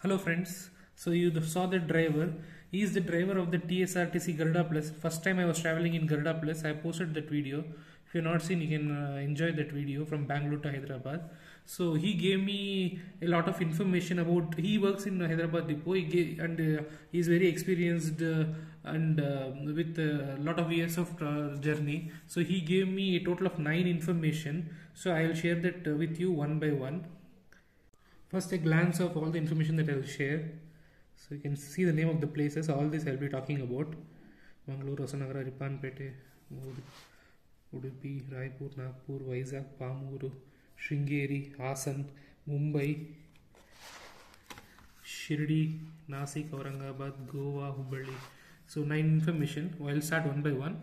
Hello friends, so you saw the driver. He is the driver of the TSRTC Garuda Plus. First time I was traveling in Garuda Plus, I posted that video. If you're not seen, you can enjoy that video from Bangalore to Hyderabad. So he gave me a lot of information about. He works in Hyderabad depot. He's very experienced and with a lot of years of journey. So he gave me a total of 9 information. So I'll share that with you one by one. First, a glance of all the information that I'll share. So you can see the name of the places. All this I'll be talking about: Mangalore, Hosanagara, Ripanpete, Udupi, Raipur, Nagpur, Vizag, Pamuru, Sringeri, Hassan, Mumbai, Shirdi, Nasik, Aurangabad, Goa, Hubballi. So 9 information. I'll start one by one.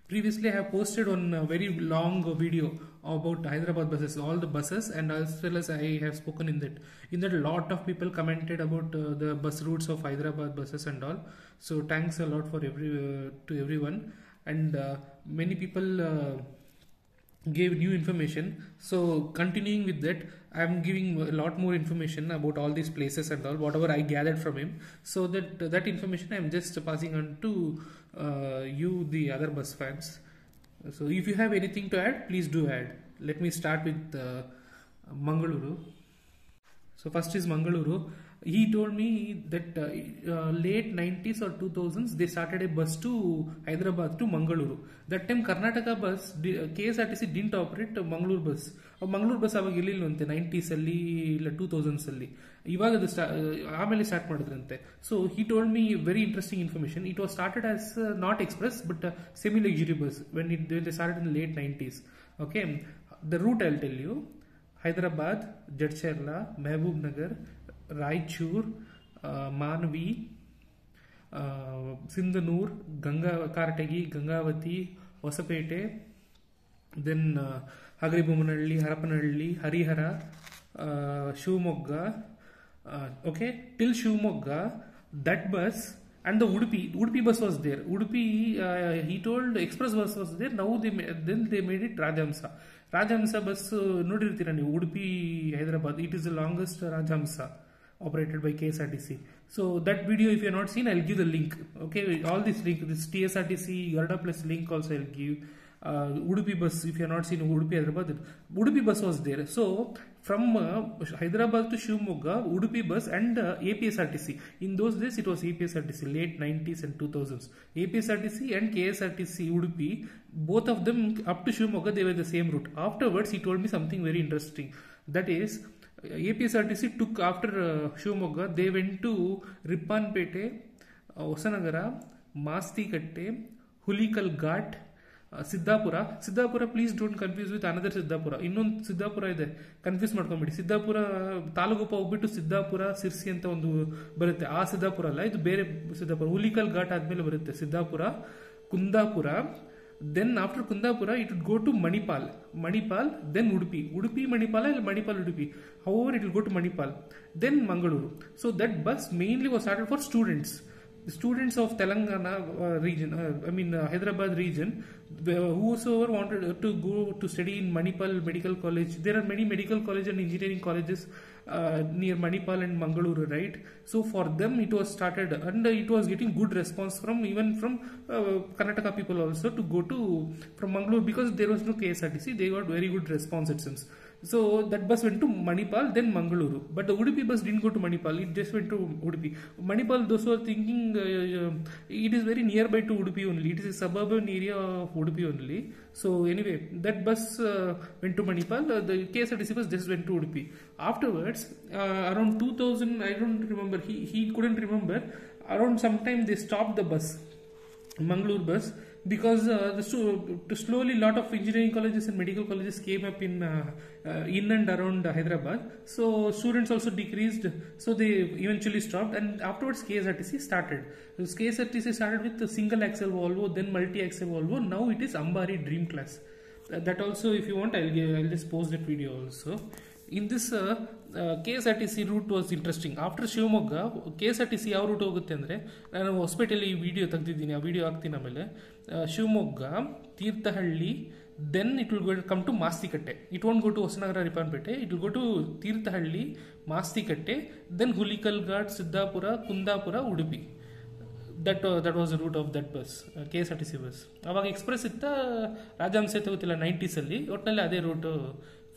Previously, I have posted on a very long video about Hyderabad buses, all the buses, and as well as I have spoken in that. In that, a lot of people commented about the bus routes of Hyderabad buses and all. So thanks a lot for to everyone, and many people gave new information. So continuing with that, I am giving a lot more information about all these places and all, whatever I gathered from him. So that information I am just passing on to you, the other bus fans. So if you have anything to add, please do add. Let me start with Mangaluru. So first is Mangaluru. He told me that late 90s or 2000s they started a bus to Hyderabad to Mangaluru. That time Karnataka bus, KSRTC didn't operate Mangaluru bus. Mangaluru bus ಅವಾಗ ಇರಲಿಲ್ಲಂತೆ 90s ಅಲ್ಲಿ ಇಲ್ಲ 2000s ಅಲ್ಲಿ. ಇವಾಗ ಅದು ಆಮೇಲೆ start ಮಾಡಿದ್ರಂತೆ. So he told me very interesting information. It was started as not express but semi luxury bus when they started in the late 90s. Okay, the route I'll tell you: Hyderabad, Jadcherla, Mehboob Nagar, Raichur, Manvi, Sindhanur, Kartagi, Gangavati, Hosapete, then Hagribomanalli, Harapanalli, Harihara, Shivamogga. Okay, till Shivamogga, that bus and the Udupi bus was there. Udupi, he told express bus was there. Now then they made it Rajhamsa. Rajhamsa bus ನೋಡಿರ್ತೀರಾ ನೀವು, Udupi Hyderabad. It is the longest Rajhamsa operated by KSRTC. So that video, if you have not seen, I'll give the link. Okay, all this link, this TSRTC Garuda Plus link also I'll give. Udupi bus, if you have not seen Udupi Hyderabad, Udupi bus was there. So from Hyderabad to Shivamogga, Udupi bus and APSRTC. In those days it was APSRTC, late 90s and 2000s. APSRTC and KSRTC Udupi, both of them up to Shivamogga, they were the same route. Afterwards he told me something very interesting. That is, APSRTC took after Shivamogga, they went to Ripanpete, Hosanagara, Mastikatte, Hulikal Ghat, Siddapura. Please don't confuse with another Siddapura. ಇನ್ನೊಂದು ಸಿದ್ದಾಪುರ ಇದೆ, confuse ಮಾಡ್ಕೊಂಬಿಡಿ. ಸಿದ್ದಾಪುರ ತಾಲೂಗುಪ್ಪ ಹೋಗ್ಬಿಟ್ಟು ಸಿದ್ದಾಪುರ ಸಿರ್ಸಿ ಅಂತ ಒಂದು ಬರುತ್ತೆ. ಆ ಸಿದ್ದಾಪುರ ಅಲ್ಲ, ಇದು ಬೇರೆ ಸಿದ್ದಾಪುರ. ಹುಲಿಕಲ್ ಘಾಟ್ ಆದ್ಮೇಲೆ ಬರುತ್ತೆ Siddapur, Kundapur. Then after Kundapur it would go to Manipal, then Udupi Manipal, ಇಲ್ಲ Manipal Udupi, however it will go to Manipal, then Mangaluru. So that bus mainly was started for students of Telangana region, Hyderabad region, whosoever wanted to go to study in Manipal Medical College. There are many medical colleges and engineering colleges near Manipal and Mangaluru, right? So for them it was started, and it was getting good response from Karnataka people also to go to from Mangaluru, because there was no KSRTC. They got very good response, it seems. So that bus went to Manipal, then Mangaluru. But the Udupi bus didn't go to Manipal, it just went to Udupi. Manipal, those who are thinking, it is very nearby to Udupi only. It is a suburban area of Udupi only. So anyway, that bus went to Manipal, the KSRTC bus just went to Udupi. Afterwards, around 2000, I don't remember, he couldn't remember, around sometime they stopped the bus, Mangaluru bus, because slowly lot of engineering colleges and medical colleges came up in and around Hyderabad. So students also decreased, so they eventually stopped, and afterwards KSRTC started. KSRTC started with a single axle Volvo, then multi-axle Volvo. Now it is Ambari Dream Class. That also, if you want, I'll just post that video also. In this KSRTC route was interesting. After Shivamogga, KSRTC ಯಾವ root ಹೋಗುತ್ತೆ ಅಂದರೆ, ನಾನು ಹೊಸಪೇಟೆಯಲ್ಲಿ ಈ video ತೆಗೆದಿದ್ದೀನಿ, ಆ video ಹಾಕ್ತೀನಿ ಆಮೇಲೆ. Shivamogga, Thirthahalli, then it will come to Mastikatte. It won't go to Hosanagara Ripanpete, it will go to Tirthahalli, Mastikatte, then Hulikal Ghat, Siddhapura, Kundapura, Udupi. That was the route of that bus, KSRTC bus. ಅವಾಗ express ಇತ್ತ ರಾಜಹಂಸ ಗೊತ್ತಿಲ್ಲ 90s ಅಲ್ಲಿ, ಒಟ್ಟಿನಲ್ಲಿ ಅದೇ route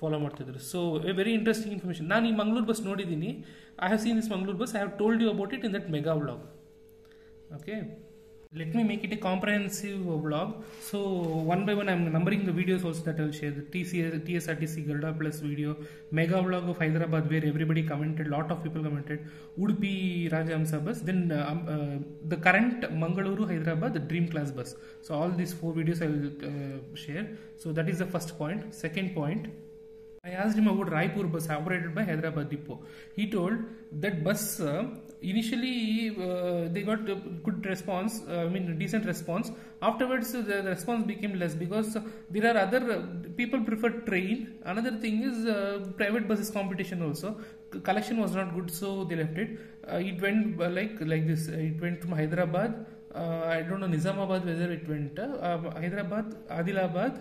follow ಮಾಡ್ತಿದ್ರು. So very interesting information. ನಾನು ಈ Mangalore bus ನೋಡಿದ್ದೀನಿ. I have seen this Mangalore bus. I have told you about it in that mega vlog. Okay, let me make it a comprehensive vlog. So one by one I'm numbering the videos also that I'll share. The TSRTC Garuda Plus video, mega vlog of Hyderabad where everybody commented, lot of people commented, Udupi Rajahmsa bus, then the current Mangaluru Hyderabad, the dream class bus. So all these 4 videos I will share. So that is the first point. Second point, I asked him about Raipur bus operated by Hyderabad Depot. He told that bus initially they got good response, decent response. Afterwards the response became less because there are other people prefer train. Another thing is private buses competition also. Collection was not good, so they left it. It went like this. It went from Hyderabad. I don't know Nizamabad whether it went Hyderabad, Adilabad,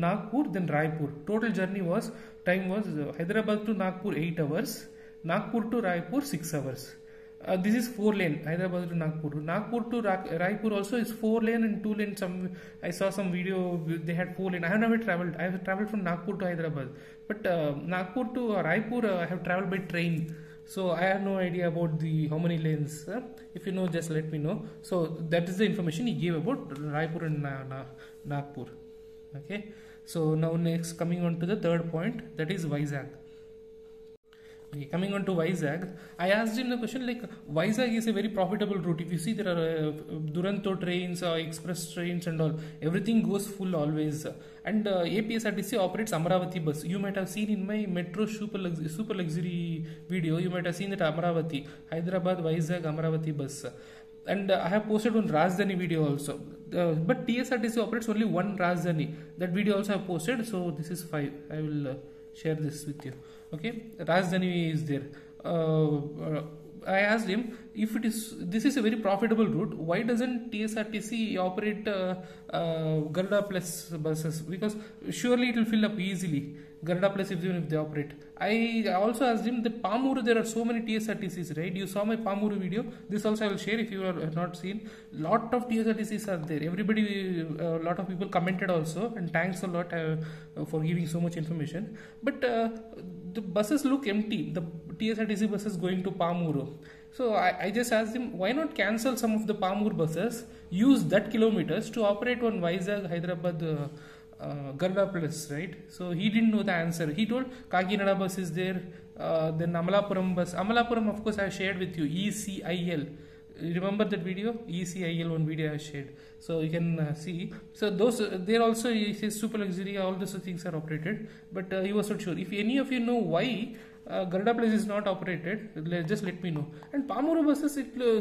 Nagpur, then Raipur. Total journey time was Hyderabad to Nagpur 8 hours, Nagpur to Raipur 6 hours. This is 4 lane, Hyderabad to Nagpur. Nagpur to Raipur also is 4 lane and 2 lane. I saw some video, they had 4 lane. I have never traveled. I have traveled from Nagpur to Hyderabad, but Nagpur to Raipur I have traveled by train. So I have no idea about how many lanes. If you know, just let me know. So that is the information he gave about Raipur and Nagpur. Okay, so now next coming on to the third point, that is Vizag. Okay, coming on to Vizag, I asked him the question like, Vizag is a very profitable route. If you see, there are Duranto trains, express trains and all, everything goes full always. And APSRTC operates Amaravati bus. You might have seen in my Metro super luxury video, you might have seen that Amaravati, Hyderabad, Vizag, Amaravati bus. And I have posted one Rajdhani video also. But TSRTC operates only one Rajdhani. That video also I have posted. So this is 5. I will share this with you. Okay, Rajdhani is there. I asked him, if this is a very profitable route, why doesn't TSRTC operate Garuda Plus buses? Because surely it will fill up easily. Garuda Plus, even if they operate. I also asked him that Pamuru, there are so many TSRTCs, right? You saw my Pamuru video. This also I will share if you have not seen. Lot of TSRTCs are there. Everybody, a lot of people commented also, and thanks a lot for giving so much information. But the buses look empty. The TSRTC buses going to Pamuru. So I just asked him, why not cancel some of the Pamuru buses, use that kilometers to operate on Vizag, Hyderabad, Garuda Plus, right? So he didn't know the answer. He told Kakinada bus is there, then Amalapuram bus. Amalapuram, of course, I shared with you, ECIL. Remember that video? ECIL, one video I shared. So you can see. So those, there also is super luxury, all those things are operated. But he was not sure. If any of you know why Garuda Plus is not operated, just let me know. And Pamuru buses,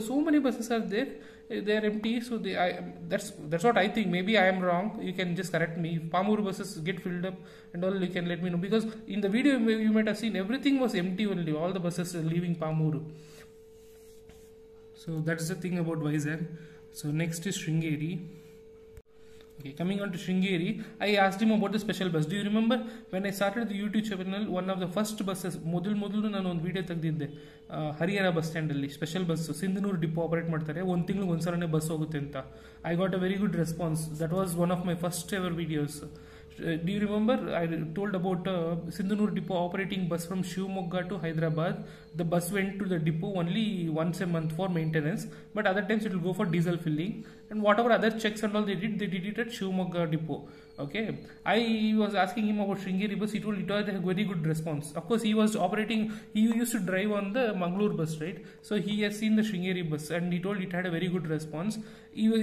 so many buses are there. They are empty, so that's what I think. Maybe I am wrong. You can just correct me. If Pamuru buses get filled up and all, you can let me know. Because in the video you might have seen everything was empty only. All the buses are leaving Pamuru. So that's the thing about Vizag. So next is Sringeri. Okay, coming on to Sringeri, I asked him about the special bus. Do you remember when I started the YouTube channel, one of the first buses, ಮೊದಲು ನಾನು ಒಂದು video ತೆಗೆದಿದ್ದೆ, Harihara bus stand ಅಲ್ಲಿ special bus Sindhanur depot operate ಮಾಡ್ತಾರೆ, ಒಂದು ತಿಂಗಳು ಒಂದ್ಸಲನೇ bus ಹೋಗುತ್ತೆ ಅಂತ. I got a very good response. That was one of my first ever videos. Do you remember I told about Sindhunur depot operating bus from Shivamogga to Hyderabad? The bus went to the depot only once a month for maintenance, but other times it will go for diesel filling, and whatever other checks and all they did it at Shivamogga depot. Okay, I was asking him about Sringeri bus. He told it had a very good response. Of course, he was operating, he used to drive on the Mangalore bus, right? So he has seen the Sringeri bus and he told it had a very good response.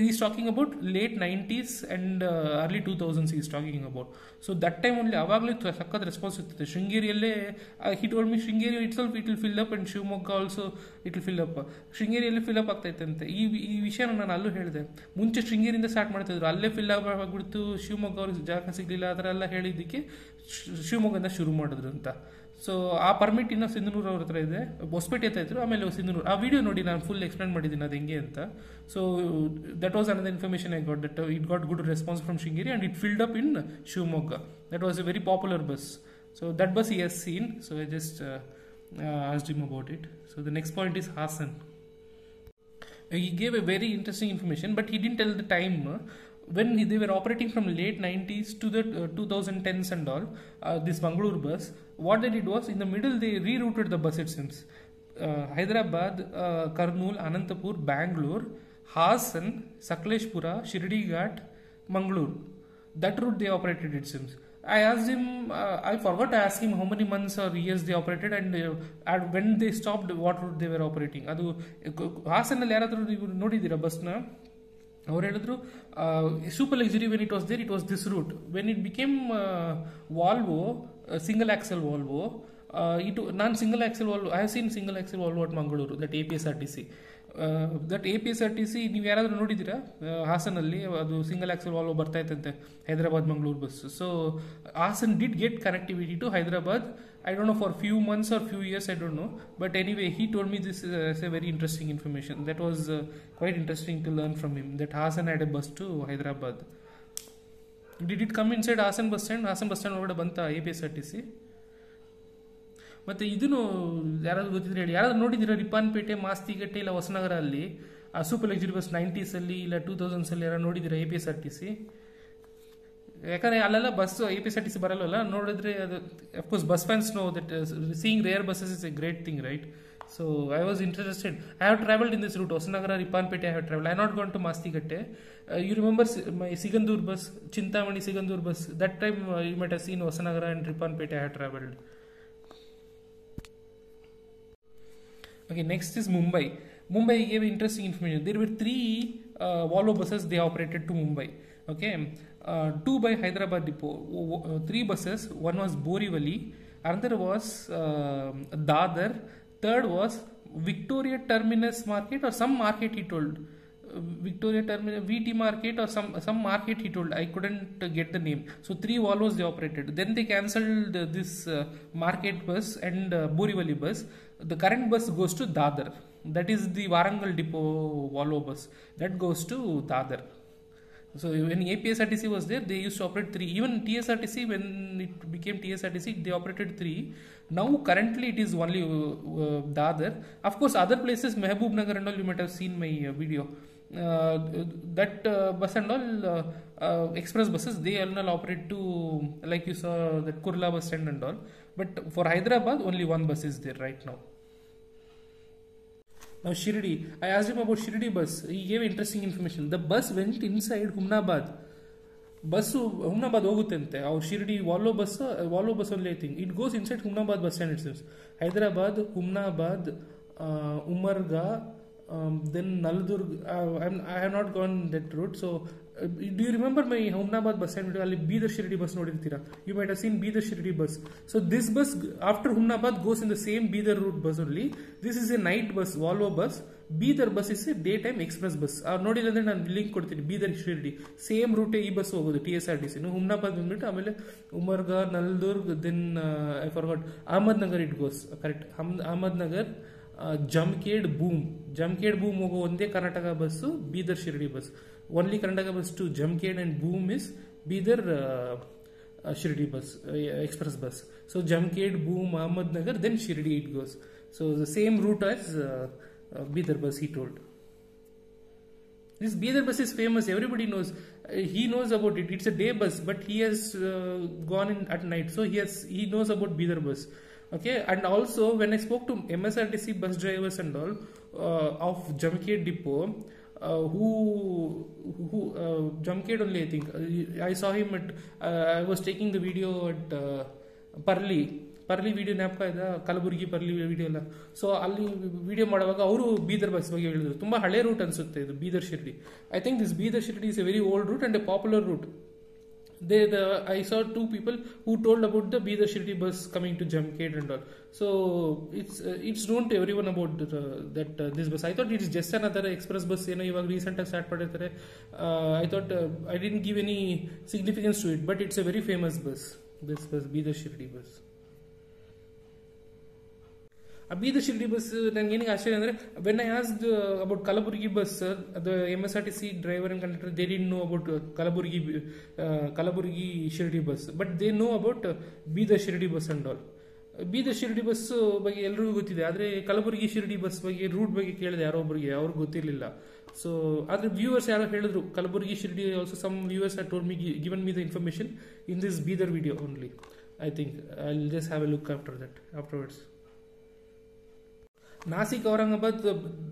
He's talking about late 90s and early 2000s he's talking about. So that time only avaglu sakkad response ittite Sringeri alle. He told me Sringeri itself it will fill up and Shivamogga also it will fill up. Sringeri alle fill up ಆಗ್ತೈತೆ ಅಂತ ಈ ವಿಷಯ ನಾನು ಅಲ್ಲೂ ಹೇಳಿದೆ. ಮುಂಚೆ ಶೃಂಗೇರಿಯಿಂದ start ಮಾಡ್ತಿದ್ರು, ಅಲ್ಲೇ ಫಿಲ್ ಆಗ್ಬಿಡ್ತು, ಶಿವಮೊಗ್ಗ ಅವ್ರಿಗೆ ಜಾಗ ಸಿಗ್ಲಿಲ್ಲ, ಆ ಥರ ಎಲ್ಲ ಹೇಳಿದ್ದಕ್ಕೆ ಶಿವಮೊಗ್ಗದಿಂದ ಶುರು ಮಾಡಿದ್ರು ಅಂತ. ಸೊ ಆ ಪರ್ಮಿಟ್ ಇನ್ನು ಸಿಂಧನೂರು ಅವ್ರ ಹತ್ರ ಇದೆ, ಹೊಸಪೇಟೆ ಹತ್ರ ಇದ್ರು, ಆಮೇಲೆ ಸಿಂಧನೂರು. ಆ ವಿಡಿಯೋ ನೋಡಿ ನಾನು ಫುಲ್ ಎಕ್ಸ್ಪ್ಲೇನ್ ಮಾಡಿದ್ದೀನಿ ಅದು ಹೆಂಗೆ ಅಂತ. So that was another information I got, that it got good response from Sringeri and it filled up in Shivamogga. That was A very popular bus. So that bus he has seen, so I just asked him about it. So the next point is Hasan. He gave a very interesting information, but he didn't tell the time. When they were operating from late 90s to the 2010s and all, this Mangalore bus, what they did was, in the middle they rerouted the bus, it seems. Hyderabad, Kurnool, Anantapur, Bangalore, Hasan, Sakleshpura, Shirdi Ghat, Mangalore. That route they operated, it seems. I asked him, I forgot to ask him how many months or years they operated and when they stopped, what route they were operating. ಅದು ಹಾಸನಲ್ಲಿ ಯಾರಾದರೂ ನೀವು ನೋಡಿದ್ದೀರಾ ಬಸ್ನ? ಅವ್ರು ಹೇಳಿದ್ರು super luxury when it was there, it was this route. When it became Volvo, single axle Volvo, ನಾನು single axle Volvo, I have seen single axle Volvo at Mangaluru, that APSRTC. That APSRTC ನೀವು ಯಾರಾದರೂ ನೋಡಿದ್ದೀರಾ ಹಾಸನಲ್ಲಿ? ಅದು single axle Volvo ಬರ್ತಾ ಇತ್ತಂತೆ Hyderabad Mangalore bus. So Hassan did get connectivity to Hyderabad. I don't know for few months or few years, I don't know. But anyway, he told me this as a very interesting information. That was quite interesting to learn from him, that Hasan had a bus to Hyderabad. Did it come inside Hasan bus stand? Hasan bus stand ಒಳಗಡೆ ಬಂತ APSRTC? ಮತ್ತು ಇದನ್ನು ಯಾರಾದ್ರು ಗೊತ್ತಿದ್ರೆ ಹೇಳಿ. ಯಾರಾದ್ರು ನೋಡಿದ್ದೀರಾ ರಿಪಾನ್ಪೇಟೆ, ಮಾಸ್ತಿಗಟ್ಟೆ ಇಲ್ಲ ಹೊಸನಗರ ಅಲ್ಲಿ ಆ ಸೂಪರ್ ಲಕ್ಸುರಿ ಬಸ್ 90s ಇಲ್ಲ 2000s ಯಾರು ನೋಡಿದ್ದೀರಾ APSRTC? ಯಾಕಂದರೆ ಅಲ್ಲೆಲ್ಲ ಬಸ್ APSRTC ಬರಲ್ವಲ್ಲ, ನೋಡಿದ್ರೆ ಅದು of course bus fans know that seeing rare buses is a great thing, right? So I was interested. I have travelled in this route, Hosanagara, Ripponpet. I have travelled. I not gone to Mastigatte. You remember my Sigandur bus, Chintamani Sigandur bus? That time you might have seen Hosanagara and Ripponpet. I have travelled. Okay, next is Mumbai. Mumbai gave interesting information. There were 3 Volvo buses they operated to Mumbai. Okay, 2 by Hyderabad depot, 3 buses. One was Borivali, another was Dadar, third was Victoria Terminus Market or some market he told. Victoria Terminus, VT Market or some market he told. I couldn't get the name. So 3 Volvos they operated. Then they cancelled this market bus and Borivali bus. The current bus goes to Dadar. That is the Warangal depot Volvo bus. That goes to Dadar. So when APSRTC was there, they used to operate 3. Even TSRTC, when it became TSRTC, they operated 3. Now currently it is only Dadar. Of course, other places, Mehboob Nagar and all, you might have seen my video. That bus and all, express buses, they all operate to, like you saw, that Kurla bus stand and all. But for Hyderabad, only one bus is there right now. Now Shirdi, I asked him about Shirdi bus. He gave interesting information. The bus went inside Humnabad. Bus Humnabad ಹೋಗುತ್ತಂತೆ. ಅವ್ರು Shirdi Volvo bus only I think. It goes inside Humnabad bus stand itself. Hyderabad, Humnabad, Umarga, then Naldurg. I have not gone that route. So do you remember my Humnabad bus stand? ಅಲ್ಲಿ Bidar Shirdi bus ನೋಡಿರ್ತೀರಾ? You might have seen Bidar Shirdi bus. So this bus after Humnabad goes in the same Bidar route bus only. This is a night bus, Volvo bus. Bidar bus is A day time express bus. ಅವ್ರು ನೋಡಿಲ್ಲ ಅಂದ್ರೆ ನಾನು link ಕೊಡ್ತೀನಿ. Bidar Shirdi same ರೂಟೇ ಈ bus ಹೋಗೋದು, TSRTC. Humnabad ಬಂದ್ಬಿಟ್ಟು ಆಮೇಲೆ Umarga, Naldurg, then I forgot Ahmednagar it goes. Correct, Ahmednagar, Jamkhed, Bhoom ಹೋಗೋ ಒಂದೇ Karnataka bus Bidar Shirdi bus. Only Karnataka bus to Jamkhed and Bhoom is Bidar Shirdi bus, express bus. So Jamkhed, Boom, Ahmednagar, then Shirdi it goes. So the same route as Bidar bus, he told. This Bidar bus is famous, everybody knows. He knows about it. It's a day bus, but he has gone in at night, so he knows about Bidar bus. Okay, and also when I spoke to MSRTC bus drivers and all of Jamkhed depot, who Jamkhed only I think. I saw him at I was taking the video at Parli video ಜ್ಞಾಪಕ ಇದೆ, Kalaburagi pearly video ಎಲ್ಲ. So ಅಲ್ಲಿ video ಮಾಡುವಾಗ ಅವರು Bidar bus ಬಗ್ಗೆ ಹೇಳಿದ್ರು. ತುಂಬ ಹಳೆ ರೂಟ್ ಅನ್ಸುತ್ತೆ ಇದು, Bidar Shirdi. I think this Bidar Shirdi is a very old route and a popular route. I saw 2 people who told about the Bidar Shirdi bus coming to Jamkhed and all. So it's known to everyone about this bus. I thought it is just another express bus. ಇವಾಗ recent ಆಗಿ start ಮಾಡಿರ್ತಾರೆ. I thought I didn't give any significance to it, but it's a very famous bus. This bus, Bidar Shirdi bus. Bidar Shirdi bus, nange ಆಶ್ಚರ್ಯ ಅಂದರೆ when I asked about Kalaburgi bus, the MSRTC driver and conductor, they didn't know about Kalaburgi Shirdi bus, but they know about Bidar Shirdi bus and all. Bidar Shirdi bus ಬಗ್ಗೆ ಎಲ್ರಿಗೂ ಗೊತ್ತಿದೆ, ಆದರೆ Kalaburagi Shirdi bus ಬಗ್ಗೆ root ಬಗ್ಗೆ ಕೇಳಿದೆ ಯಾರೋ ಒಬ್ಬರಿಗೆ, ಅವ್ರಿಗೆ ಗೊತ್ತಿರಲಿಲ್ಲ. ಸೊ ಆದರೆ ವ್ಯೂವರ್ಸ್ ಯಾರೋ ಹೇಳಿದ್ರು Kalaburagi Shirdi, also some viewers had told me, given me the information in this Bidar video only. I think I will just have a look afterwards. Nasik Aurangabad,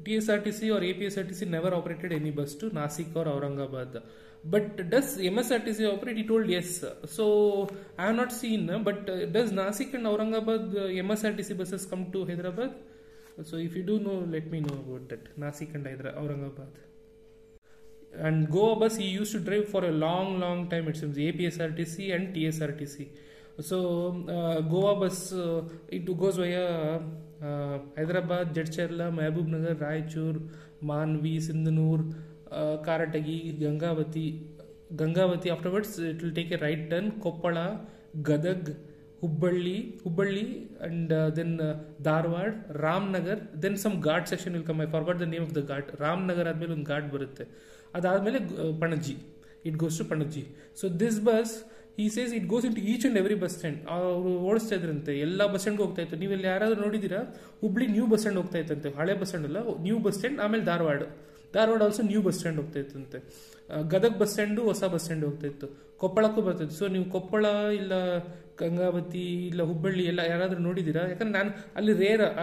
TSRTC or APSRTC never operated any bus to Nasik or Aurangabad. But does MSRTC operate? He told yes. So I have not seen, but does Nasik and Aurangabad MSRTC buses come to Hyderabad? So if you do know, let me know about that. Nasik and Aurangabad. And Goa bus he used to drive for a long time, it seems, APSRTC and TSRTC. So Goa bus, it goes via Hyderabad, Jadcherla, Mahbub Nagar, Raichur, Manvi, Sindhanur, Karatagi, Gangavati. Afterwards it will take a right turn, Koppala, Gadag, Hubballi, and then Dharwad, Ramnagar. Then some ghat section will come. I forgot the name of the ghat. Ramnagar admele ಒಂದು ಘಾಟ್ ಬರುತ್ತೆ, ಅದಾದ್ಮೇಲೆ Panaji. It goes to Panaji. So this bus, he says it goes into each and every bus stand. ಅವರು ಓಡಿಸ್ತಾ ಇದ್ರಂತೆ, ಎಲ್ಲ bus ಸ್ಟ್ಯಾಂಡ್ಗೆ ಹೋಗ್ತಾ ಇತ್ತು. ನೀವೆಲ್ಲ ಯಾರಾದ್ರೂ ನೋಡಿದ್ದೀರಾ? ಹುಬ್ಳಿ ನ್ಯೂ ಬಸ್ ಸ್ಟ್ಯಾಂಡ್ ಹೋಗ್ತಾ ಇತ್ತಂತೆ, ಹಳೆ ಬಸ್ ಸ್ಟ್ಯಾಂಡ್ ಅಲ್ಲ, ನ್ಯೂ ಬಸ್ ಸ್ಟ್ಯಾಂಡ್. ಆಮೇಲೆ Dharwad also new bus stand ಹೋಗ್ತಾ ಇತ್ತಂತೆ. ಗದಗ್ ಬಸ್ ಸ್ಟ್ಯಾಂಡು ಹೊಸ ಬಸ್ ಸ್ಟ್ಯಾಂಡ್ ಹೋಗ್ತಾ ಇತ್ತು, ಕೊಪ್ಪಳಕ್ಕೂ ಬರ್ತಿತ್ತು. ಸೊ ನೀವು ಕೊಪ್ಪಳ ಇಲ್ಲ ಗಂಗಾವತಿ ಇಲ್ಲ ಹುಬ್ಬಳ್ಳಿ ಎಲ್ಲ ಯಾರಾದ್ರೂ ನೋಡಿದ್ದೀರಾ? ಯಾಕಂದ್ರೆ ನಾನು ಅಲ್ಲಿ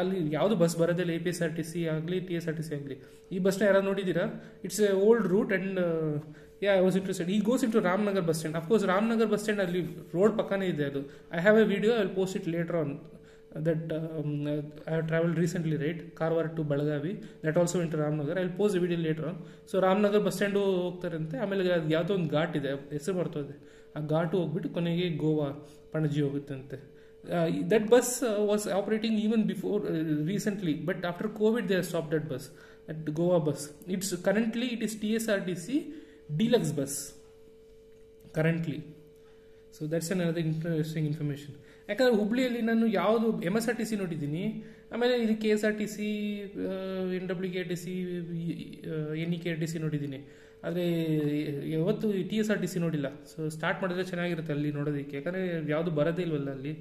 ಅಲ್ಲಿ ಯಾವುದು ಬಸ್ ಬರೋದಿಲ್ಲ, APSRTC ಆಗಲಿ TSRTC ಆಗಲಿ. ಈ ಬಸ್ನ ಯಾರಾದ್ರು ನೋಡಿದ್ದೀರಾ? It's a old route and yeah, I was interested. He goes into Ramnagar bus stand. Of course, Ramnagar bus stand ಅಲ್ಲಿ ರೋಡ್ ಪಕ್ಕನೇ ಇದೆ ಅದು. I have a video, I will post it later on. That I have traveled recently, right? Karwar to Belagavi. That also went to Ramnagar. I will post the video later on. So Ramnagar bus stand ಹೋಗ್ತಾರಂತೆ. ಆಮೇಲೆ ಯಾವುದೋ ಒಂದು ಘಾಟ್ ಇದೆ, ಹೆಸರು ಬರ್ತದೆ. ಆ ಘಾಟು ಹೋಗ್ಬಿಟ್ಟು ಕೊನೆಗೆ Goa Panaji ಹೋಗುತ್ತಂತೆ. That bus was operating even before recently, but after COVID they have stopped that bus, that Goa bus. Currently it is TSRTC Deluxe bus currently. So that's another interesting information. ಯಾಕಂದರೆ ಹುಬ್ಳಿಯಲ್ಲಿ ನಾನು ಯಾವುದು MSRTC ನೋಡಿದ್ದೀನಿ, ಆಮೇಲೆ ಇದು KSRTC, NWKRTC, NEKRTC ನೋಡಿದ್ದೀನಿ, ಆದರೆ ಯಾವತ್ತು TSRTC ನೋಡಿಲ್ಲ. ಸೊ ಸ್ಟಾರ್ಟ್ ಮಾಡಿದ್ರೆ ಚೆನ್ನಾಗಿರುತ್ತೆ ಅಲ್ಲಿ ನೋಡೋದಕ್ಕೆ, ಯಾಕಂದರೆ ಯಾವುದು ಬರೋದೇ ಇಲ್ವಲ್ಲ ಅಲ್ಲಿ.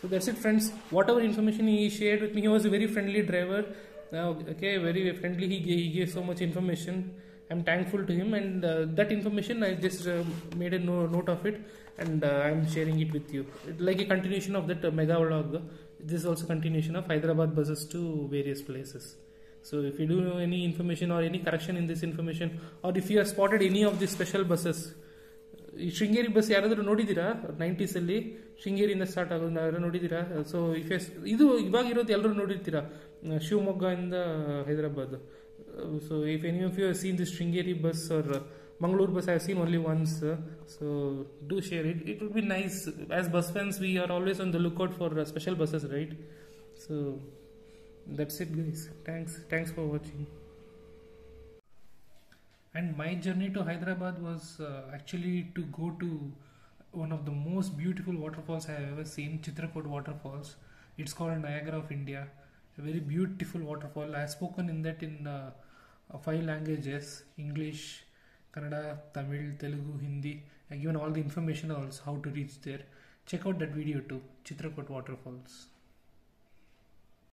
So that's it, friends. Whatever information he shared with me, he was a very friendly driver. Okay, very friendly. He gave so much information. I'm thankful to him, and that information I just made a note of it, and I'm sharing it with you. It's like a continuation of that mega vlog. This is also continuation of Hyderabad buses to various places. So if you do know any information or any correction in this information, or if you have spotted any of these special buses, ಈ Sringeri bus ಯಾರಾದರೂ ನೋಡಿದ್ದೀರಾ? 90s ಅಲ್ಲಿ ಶೃಂಗೇರಿಯಿಂದ start ಆಗೋದು ಯಾರು ನೋಡಿದ್ದೀರಾ? So ಇದು ಇವಾಗಿರೋದು ಎಲ್ಲರೂ ನೋಡಿರ್ತೀರಾ, ಶಿವಮೊಗ್ಗದಿಂದ Hyderabad. So if any of you have seen this Sringeri bus are Mangalore bus, I have seen only once. So do share it. It would be nice. As bus fans, we are always on the lookout for special buses, right? So that's it, guys. Thanks for watching. And my journey to Hyderabad was actually to go to one of the most beautiful waterfalls I have ever seen, Chitrakoot waterfalls. It's called Niagara of India. A very beautiful waterfall. I have spoken in that in 5 languages: English, Kannada, Tamil, Telugu, Hindi. I given all the information also how to reach there. Check out that video too, Chitrakoot waterfalls.